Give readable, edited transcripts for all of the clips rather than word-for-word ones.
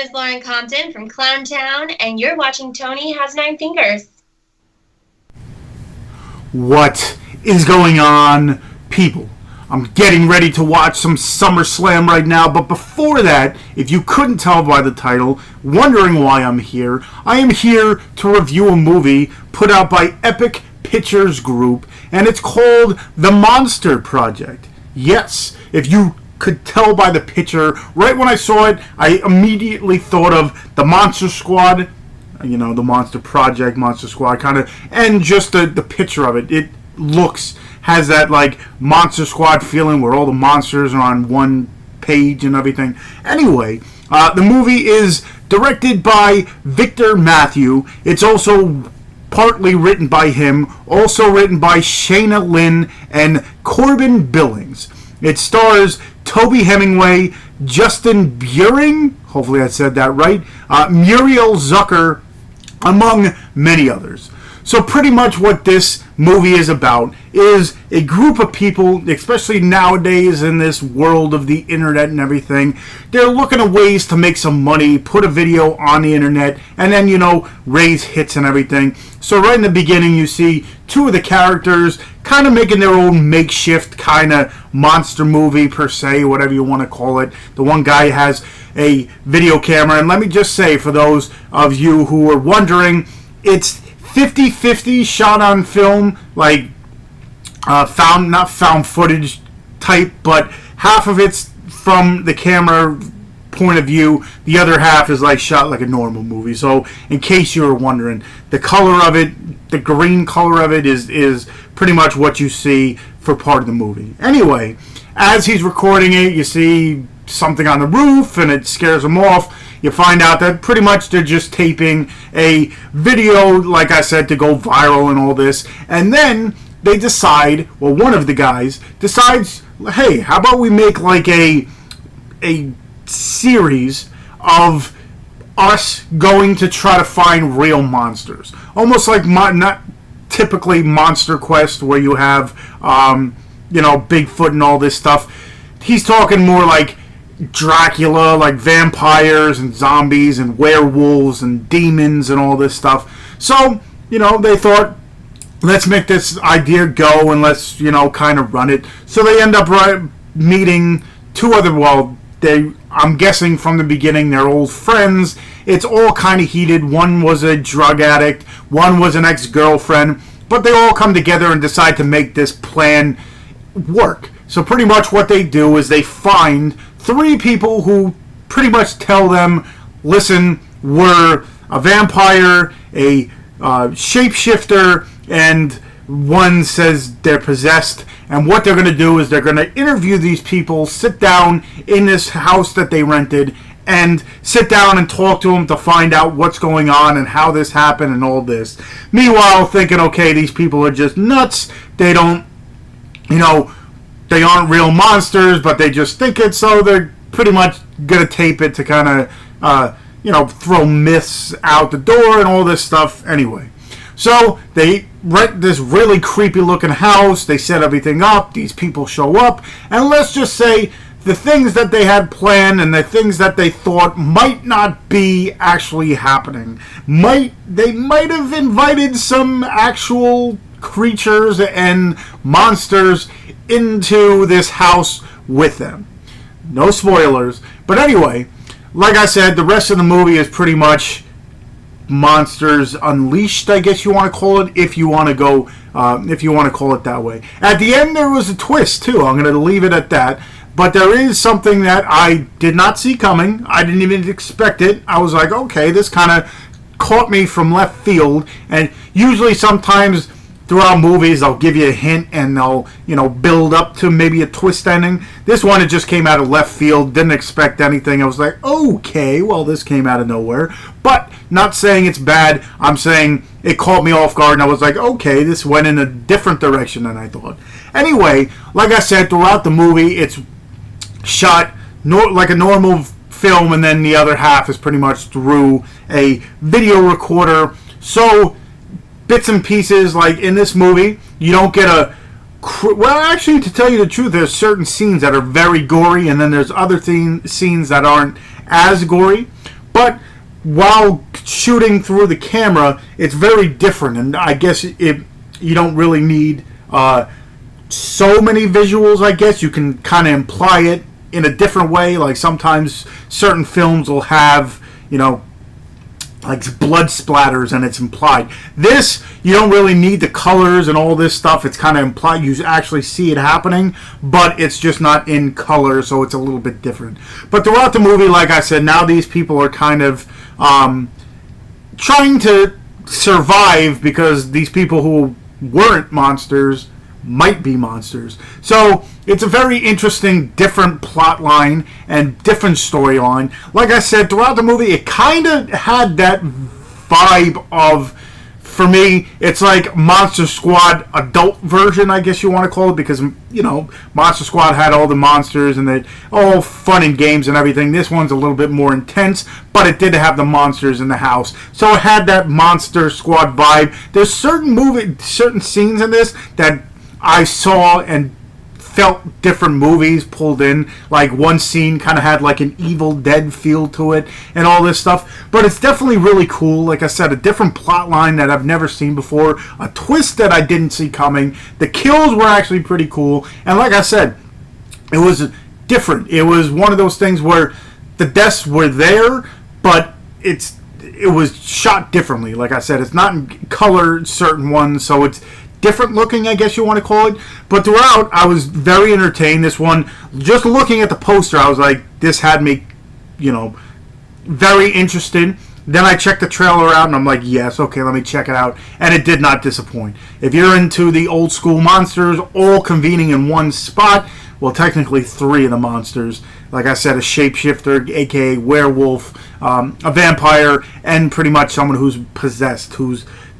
is Lauren Compton from Clowntown, and you're watching Tony Has Nine Fingers. What is going on, people? I'm getting ready to watch some SummerSlam right now, but before that, if you couldn't tell by the title, wondering why I'm here, I am here to review a movie put out by Epic Pictures Group, and it's called The Monster Project. Yes, if you could tell by the picture, right when I saw it, I immediately thought of the Monster Squad, you know, the Monster Project, Monster Squad, kind of, and just the picture of it. It has that, like, Monster Squad feeling where all the monsters are on one page and everything. Anyway, the movie is directed by Victor Mathieu. It's also partly written by him, also written by Shariya Lynn and Corbin Billings. It stars Toby Hemingway, Justin Bruening, hopefully I said that right, Murielle Zuker, among many others. So pretty much what this movie is about is a group of people, especially nowadays in this world of the internet and everything, they're looking at ways to make some money, put a video on the internet, and then, you know, raise hits and everything. So right in the beginning you see two of the characters kind of making their own makeshift kind of monster movie per se, whatever you want to call it. The one guy has a video camera, and let me just say, for those of you who are wondering, it's 50-50 shot on film, like not found footage type, but half of it's from the camera point of view, the other half is like shot like a normal movie. So in case you were wondering, the color of it, the green color of it is pretty much what you see for part of the movie. Anyway, as he's recording it, you see something on the roof and it scares him off. You find out that pretty much they're just taping a video, like I said, to go viral and all this. And then they decide, well, one of the guys decides, hey, how about we make like a series of us going to try to find real monsters. Almost like not typically Monster Quest where you have, Bigfoot and all this stuff. He's talking more like Dracula, like vampires and zombies and werewolves and demons and all this stuff. So, they thought, let's make this idea go and let's, kind of run it. So they end up meeting two other, I'm guessing from the beginning, they're old friends. It's all kind of heated. One was a drug addict, one was an ex-girlfriend, but they all come together and decide to make this plan work. So pretty much what they do is they find three people who pretty much tell them, listen, we're a vampire, a shapeshifter, and one says they're possessed. And what they're going to do is they're going to interview these people, sit down in this house that they rented, and sit down and talk to them to find out what's going on and how this happened and all this. Meanwhile, thinking, okay, these people are just nuts. They don't, they aren't real monsters, but they just think it, so they're pretty much going to tape it to kind of, throw myths out the door and all this stuff anyway. So they rent this really creepy looking house, they set everything up, these people show up, and let's just say the things that they had planned and the things that they thought might not be actually happening. They might have invited some actual creatures and monsters into this house with them. No spoilers, but anyway, like I said, the rest of the movie is pretty much Monsters Unleashed, I guess you want to call it, if you want to go, if you want to call it that way. At the end, there was a twist too. I'm going to leave it at that. But there is something that I did not see coming. I didn't even expect it. I was like, okay, this kind of caught me from left field. And usually, sometimes throughout movies, they'll give you a hint and they'll, build up to maybe a twist ending. This one, it just came out of left field. Didn't expect anything. I was like, okay, well, this came out of nowhere. But not saying it's bad. I'm saying it caught me off guard and I was like, okay, this went in a different direction than I thought. Anyway, like I said, throughout the movie, it's shot like a normal film, and then the other half is pretty much through a video recorder. So bits and pieces, like in this movie, you don't get well, actually, to tell you the truth, there's certain scenes that are very gory, and then there's other scenes that aren't as gory. but while shooting through the camera, it's very different, and I guess you don't really need so many visuals. I guess you can kind of imply it in a different way. Like sometimes certain films will have, like blood splatters and it's implied. This, you don't really need the colors and all this stuff. It's kind of implied. You actually see it happening, but it's just not in color, so it's a little bit different. But throughout the movie, like I said, now these people are kind of trying to survive because these people who weren't monsters might be monsters. So it's a very interesting, different plot line and different storyline. Like I said, throughout the movie, it kind of had that vibe of, for me, it's like Monster Squad adult version, I guess you want to call it, because, Monster Squad had all the monsters and they all fun and games and everything. This one's a little bit more intense, but it did have the monsters in the house. So it had that Monster Squad vibe. There's certain scenes in this that I saw and felt different movies pulled in. Like one scene kind of had like an Evil Dead feel to it and all this stuff. But it's definitely really cool. Like I said, a different plot line that I've never seen before. A twist that I didn't see coming. The kills were actually pretty cool. And like I said, it was different. It was one of those things where the deaths were there, but it was shot differently. Like I said, it's not in color, certain ones, so it's different looking, I guess you want to call it. But throughout, I was very entertained. This one, just looking at the poster, I was like, this had me, very interested. Then I checked the trailer out, and I'm like, yes, okay, let me check it out. And it did not disappoint. If you're into the old school monsters, all convening in one spot, well, technically 3 of the monsters. Like I said, a shapeshifter, aka werewolf, a vampire, and pretty much someone who's possessed,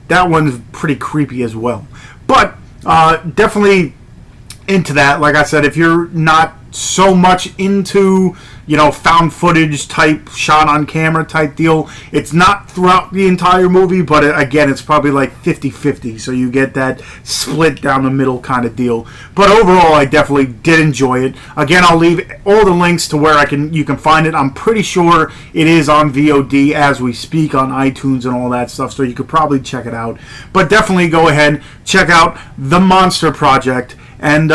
that one's pretty creepy as well. But definitely into that. Like I said, if you're not so much into, found footage type, shot on camera type deal, it's not throughout the entire movie, but again, it's probably like 50-50, so you get that split down the middle kind of deal. But overall, I definitely did enjoy it. Again, I'll leave all the links to where you can find it. I'm pretty sure it is on VOD as we speak on iTunes and all that stuff, so you could probably check it out. But definitely go ahead, check out The Monster Project. And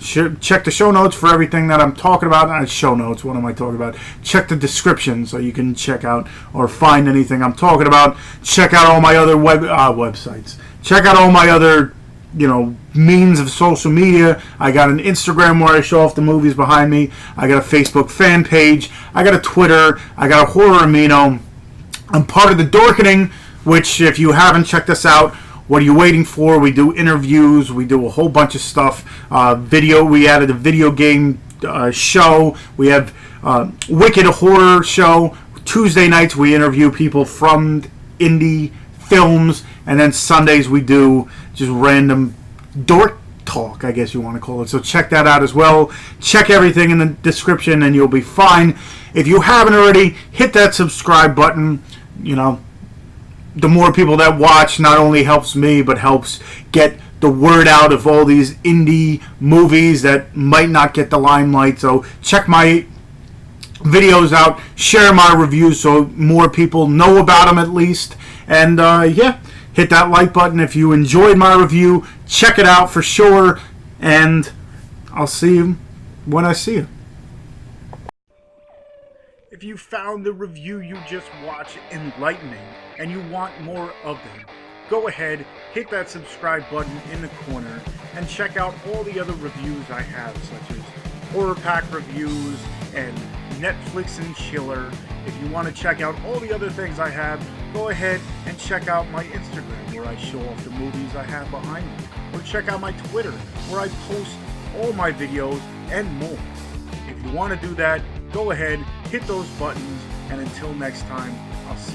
check the show notes for everything that I'm talking about. Show notes, what am I talking about? Check the description so you can check out or find anything I'm talking about. Check out all my other websites. Check out all my other, means of social media. I got an Instagram where I show off the movies behind me. I got a Facebook fan page. I got a Twitter. I got a Horror Amino. I'm part of the Dorkening, which if you haven't checked us out, what are you waiting for? We do interviews. We do a whole bunch of stuff. We added a video game show. We have Wicked Horror Show. Tuesday nights we interview people from indie films. And then Sundays we do just random dork talk, I guess you want to call it. So check that out as well. Check everything in the description and you'll be fine. If you haven't already, hit that subscribe button. The more people that watch not only helps me, but helps get the word out of all these indie movies that might not get the limelight. So check my videos out, share my reviews so more people know about them at least. And hit that like button if you enjoyed my review. Check it out for sure. And I'll see you when I see you. If you found the review you just watched enlightening and you want more of them, go ahead, hit that subscribe button in the corner and check out all the other reviews I have, such as Horror Pack reviews and Netflix and Chiller. If you want to check out all the other things I have, go ahead and check out my Instagram where I show off the movies I have behind me. Or check out my Twitter where I post all my videos and more. If you want to do that, go ahead, hit those buttons, and until next time, I'll see you.